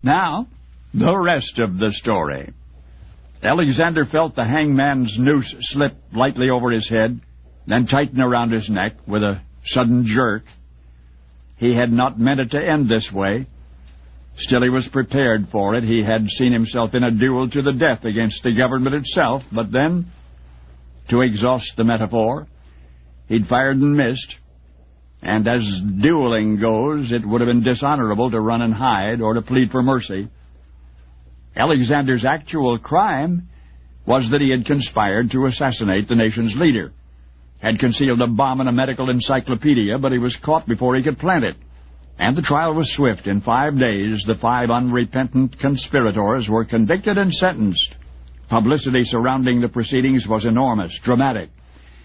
Now, the rest of the story. Alexander felt the hangman's noose slip lightly over his head, then tighten around his neck with a sudden jerk. He had not meant it to end this way. Still, he was prepared for it. He had seen himself in a duel to the death against the government itself, but then, to exhaust the metaphor, he'd fired and missed, and as dueling goes, it would have been dishonorable to run and hide or to plead for mercy. Alexander's actual crime was that he had conspired to assassinate the nation's leader, had concealed a bomb in a medical encyclopedia, but he was caught before he could plant it. And the trial was swift. In 5 days, the 5 unrepentant conspirators were convicted and sentenced. Publicity surrounding the proceedings was enormous, dramatic.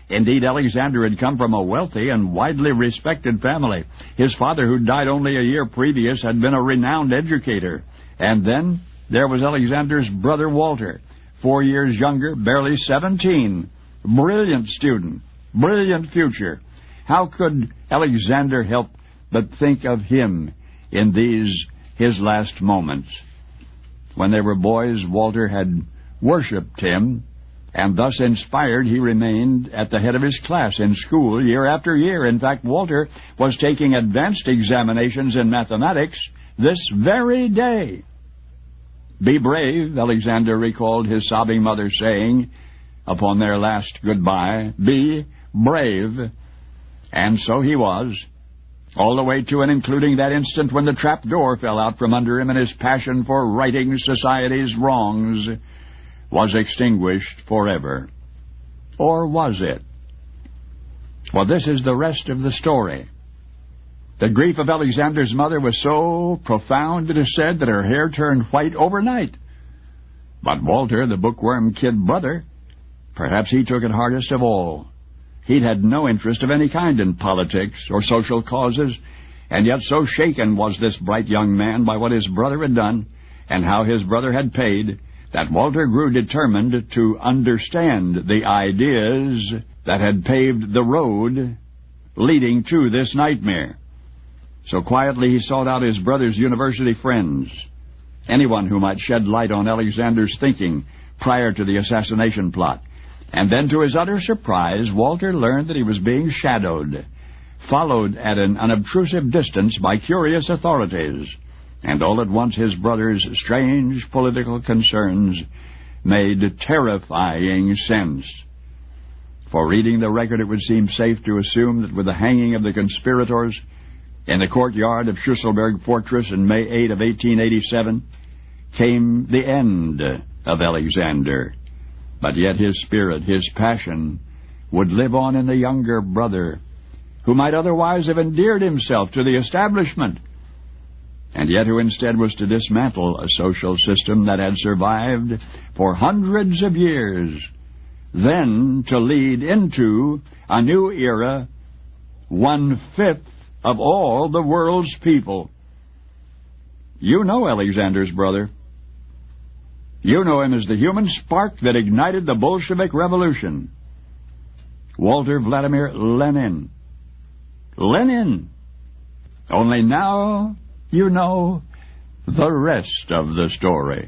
Indeed, Alexander had come from a wealthy and widely respected family. His father, who died only a year previous, had been a renowned educator. And then there was Alexander's brother Walter, 4 years younger, barely 17. Brilliant student, brilliant future. How could Alexander help but think of him in these, his last moments? When they were boys, Walter had worshipped him, and thus inspired, he remained at the head of his class in school year after year. In fact, Walter was taking advanced examinations in mathematics this very day. "Be brave," Alexander recalled his sobbing mother saying upon their last goodbye. "Be brave." And so he was, all the way to and including that instant when the trap door fell out from under him and his passion for righting society's wrongs was extinguished forever. Or was it? Well, this is the rest of the story. The grief of Alexander's mother was so profound, it is said, that her hair turned white overnight. But Walter, the bookworm kid brother, perhaps he took it hardest of all. He'd had no interest of any kind in politics or social causes, and yet so shaken was this bright young man by what his brother had done and how his brother had paid, that Walter grew determined to understand the ideas that had paved the road leading to this nightmare. So quietly he sought out his brother's university friends, anyone who might shed light on Alexander's thinking prior to the assassination plot. And then, to his utter surprise, Walter learned that he was being shadowed, followed at an unobtrusive distance by curious authorities. And all at once his brother's strange political concerns made terrifying sense. For reading the record, it would seem safe to assume that with the hanging of the conspirators in the courtyard of Schusselburg Fortress in May 8 of 1887 came the end of Alexander. But yet his spirit, his passion, would live on in the younger brother, who might otherwise have endeared himself to the establishment, and yet who instead was to dismantle a social system that had survived for hundreds of years, then to lead into a new era, 1/5 of all the world's people. You know Alexander's brother. You know him as the human spark that ignited the Bolshevik Revolution. Walter Vladimir Lenin. Lenin! Only now you know the rest of the story.